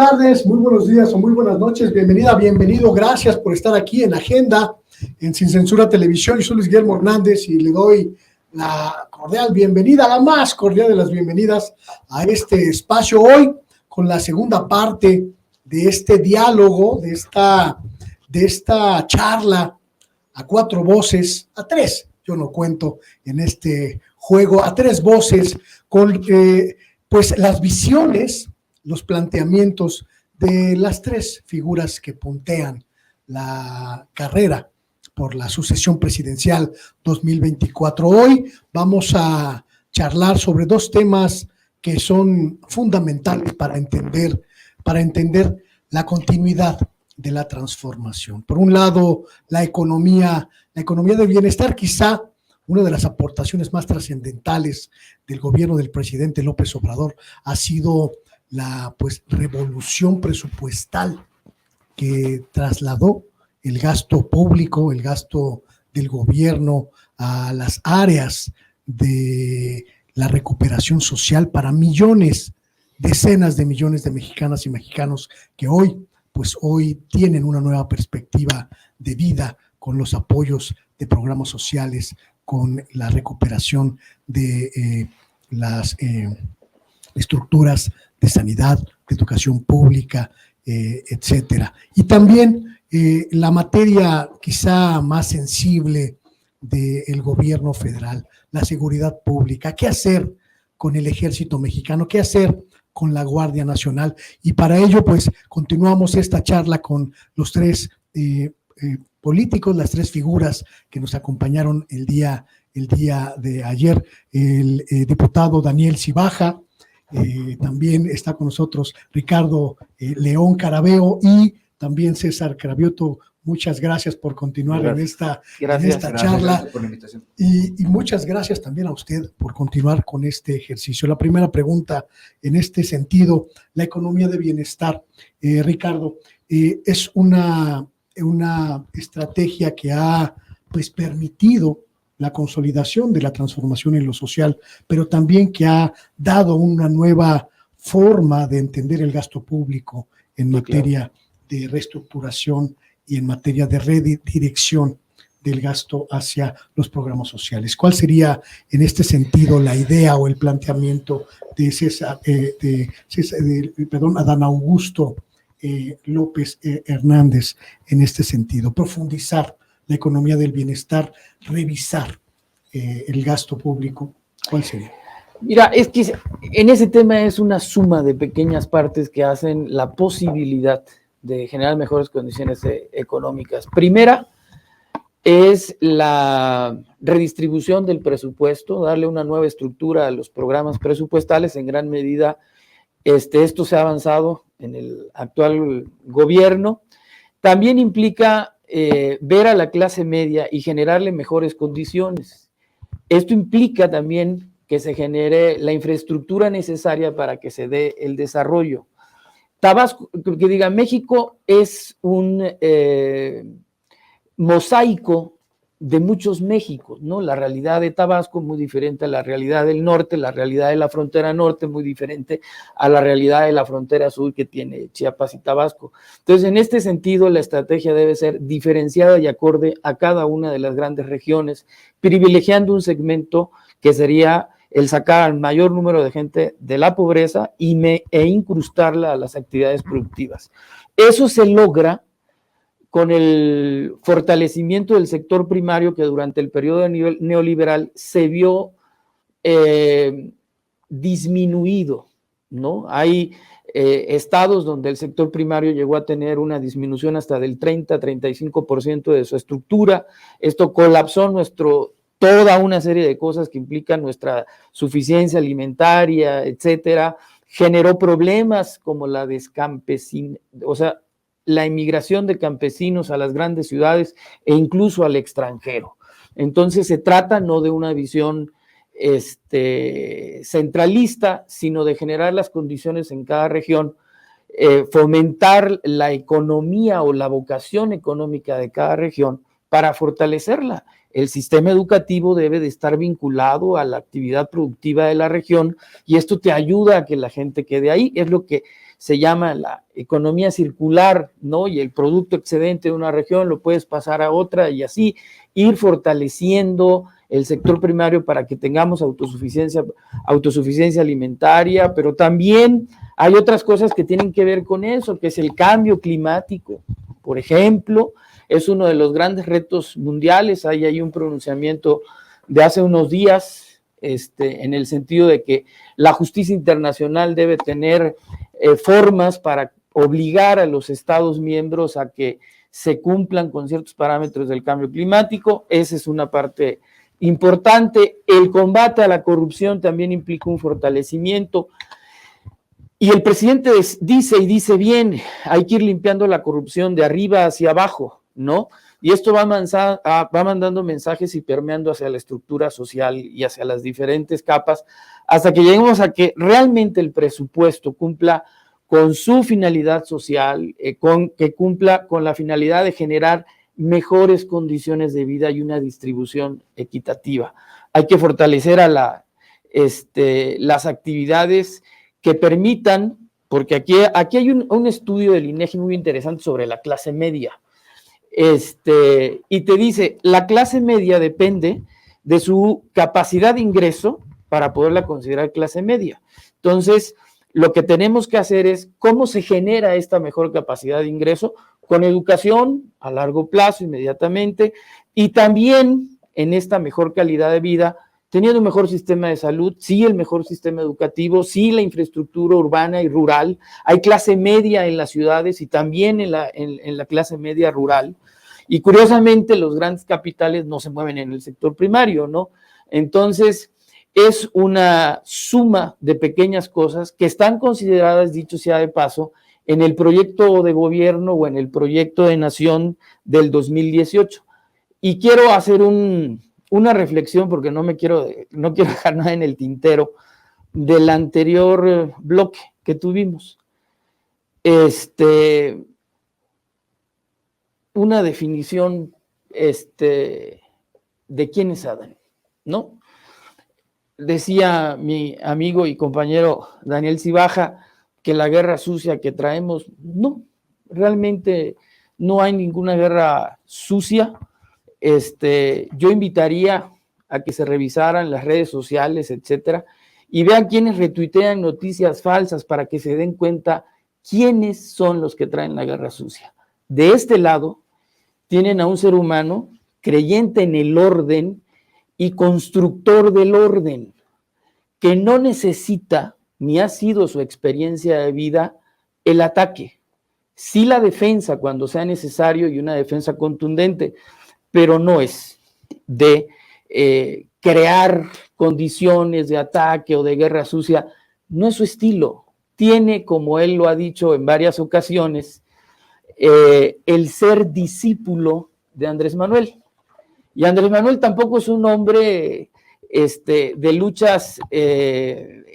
tardes, muy buenos días o muy buenas noches. Bienvenida, bienvenido. Gracias por estar aquí en Agenda, en Sin Censura Televisión. Yo soy Luis Guillermo Hernández y le doy la cordial bienvenida, la más cordial de las bienvenidas a este espacio hoy con la segunda parte de este diálogo, de esta charla a cuatro voces, a tres, yo no cuento en este juego, a tres voces con pues las visiones, los planteamientos de las tres figuras que puntean la carrera por la sucesión presidencial 2024. Hoy vamos a charlar sobre dos temas que son fundamentales para entender la continuidad de la transformación. Por un lado, la economía del bienestar, quizá una de las aportaciones más trascendentales del gobierno del presidente López Obrador ha sido la revolución presupuestal que trasladó el gasto público, el gasto del gobierno a las áreas de la recuperación social para millones, decenas de millones de mexicanas y mexicanos que hoy tienen una nueva perspectiva de vida con los apoyos de programas sociales, con la recuperación de las estructuras de sanidad, de educación pública, etcétera. Y también la materia quizá más sensible del gobierno federal, la seguridad pública. ¿Qué hacer con el ejército mexicano? ¿Qué hacer con la Guardia Nacional? Y para ello, continuamos esta charla con los tres políticos, las tres figuras que nos acompañaron el día de ayer. El diputado Daniel Cibaja, también está con nosotros Ricardo León Carabeo y también César Cravioto. Muchas gracias por continuar en esta charla. Gracias por la invitación. Y muchas gracias también a usted por continuar con este ejercicio. La primera pregunta en este sentido, la economía de bienestar, Ricardo, es una estrategia que ha permitido la consolidación de la transformación en lo social, pero también que ha dado una nueva forma de entender el gasto público en materia de reestructuración y en materia de redirección del gasto hacia los programas sociales. ¿Cuál sería en este sentido la idea o el planteamiento de Adán Augusto López Hernández en este sentido? Profundizar la economía del bienestar, revisar el gasto público. ¿Cuál sería? Mira, es que en ese tema es una suma de pequeñas partes que hacen la posibilidad de generar mejores condiciones económicas. Primera es la redistribución del presupuesto, darle una nueva estructura a los programas presupuestales. En gran medida esto se ha avanzado en el actual gobierno. También implica ver a la clase media y generarle mejores condiciones. Esto implica también que se genere la infraestructura necesaria para que se dé el desarrollo. México es un mosaico de muchos Méxicos, ¿no? La realidad de Tabasco muy diferente a la realidad del norte, la realidad de la frontera norte muy diferente a la realidad de la frontera sur que tiene Chiapas y Tabasco. Entonces, en este sentido, la estrategia debe ser diferenciada y acorde a cada una de las grandes regiones, privilegiando un segmento que sería el sacar al mayor número de gente de la pobreza e incrustarla a las actividades productivas. Eso se logra con el fortalecimiento del sector primario que durante el periodo neoliberal se vio disminuido, ¿no? Hay estados donde el sector primario llegó a tener una disminución hasta del 30-35% de su estructura. Esto colapsó toda una serie de cosas que implican nuestra suficiencia alimentaria, etcétera. Generó problemas como la la emigración de campesinos a las grandes ciudades e incluso al extranjero. Entonces se trata no de una visión centralista, sino de generar las condiciones en cada región, fomentar la economía o la vocación económica de cada región para fortalecerla. El sistema educativo debe de estar vinculado a la actividad productiva de la región y esto te ayuda a que la gente quede ahí. Es lo que se llama la economía circular, ¿no? Y el producto excedente de una región lo puedes pasar a otra y así ir fortaleciendo el sector primario para que tengamos autosuficiencia alimentaria, pero también hay otras cosas que tienen que ver con eso, que es el cambio climático, por ejemplo, es uno de los grandes retos mundiales. Hay un pronunciamiento de hace unos días, en el sentido de que la justicia internacional debe tener formas para obligar a los Estados miembros a que se cumplan con ciertos parámetros del cambio climático. Esa es una parte importante. El combate a la corrupción también implica un fortalecimiento. Y el presidente dice bien, hay que ir limpiando la corrupción de arriba hacia abajo, ¿no? Y esto va mandando mensajes y permeando hacia la estructura social y hacia las diferentes capas, hasta que lleguemos a que realmente el presupuesto cumpla con su finalidad social, que cumpla con la finalidad de generar mejores condiciones de vida y una distribución equitativa. Hay que fortalecer a las actividades que permitan, porque aquí hay un estudio del INEGI muy interesante sobre la clase media, y te dice, la clase media depende de su capacidad de ingreso para poderla considerar clase media. Entonces, lo que tenemos que hacer es cómo se genera esta mejor capacidad de ingreso con educación a largo plazo, inmediatamente, y también en esta mejor calidad de vida, teniendo un mejor sistema de salud, sí el mejor sistema educativo, sí la infraestructura urbana y rural. Hay clase media en las ciudades y también en la clase media rural. Y curiosamente los grandes capitales no se mueven en el sector primario, ¿no? Entonces es una suma de pequeñas cosas que están consideradas, dicho sea de paso, en el proyecto de gobierno o en el proyecto de nación del 2018. Y quiero hacer una reflexión, porque no quiero dejar nada en el tintero, del anterior bloque que tuvimos. Una definición de quién es Adán, ¿no? Decía mi amigo y compañero Daniel Cibaja que la guerra sucia que traemos, no, realmente no hay ninguna guerra sucia. Yo invitaría a que se revisaran las redes sociales, etcétera, y vean quiénes retuitean noticias falsas para que se den cuenta quiénes son los que traen la guerra sucia. De este lado tienen a un ser humano creyente en el orden y constructor del orden, que no necesita, ni ha sido su experiencia de vida, el ataque. Sí la defensa cuando sea necesario y una defensa contundente, pero no es de crear condiciones de ataque o de guerra sucia. No es su estilo. Tiene, como él lo ha dicho en varias ocasiones, el ser discípulo de Andrés Manuel. Y Andrés Manuel tampoco es un hombre de luchas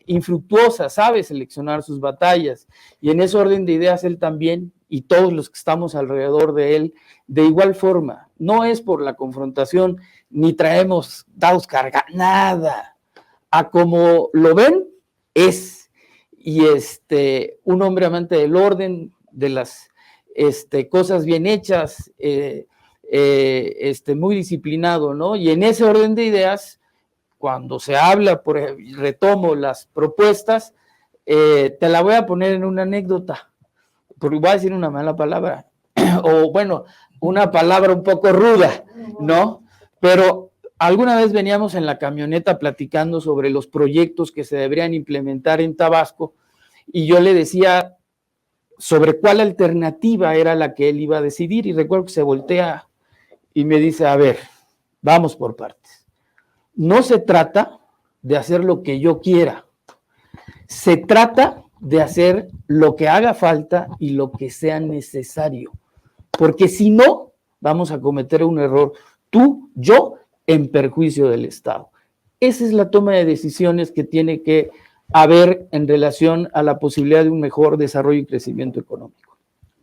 infructuosas, sabe seleccionar sus batallas, y en ese orden de ideas él también, y todos los que estamos alrededor de él, de igual forma. No es por la confrontación, ni traemos dados cargados, nada. A como lo ven, es. Y un hombre amante del orden, de las cosas bien hechas, muy disciplinado, ¿no? Y en ese orden de ideas, cuando se habla, retomo las propuestas, te la voy a poner en una anécdota, porque voy a decir una mala palabra, o bueno, una palabra un poco ruda, ¿no? Pero alguna vez veníamos en la camioneta platicando sobre los proyectos que se deberían implementar en Tabasco, y yo le decía sobre cuál alternativa era la que él iba a decidir, y recuerdo que se voltea y me dice, a ver, vamos por partes. No se trata de hacer lo que yo quiera, se trata de hacer lo que haga falta y lo que sea necesario, porque si no, vamos a cometer un error, tú, yo, en perjuicio del Estado. Esa es la toma de decisiones que tiene que haber en relación a la posibilidad de un mejor desarrollo y crecimiento económico.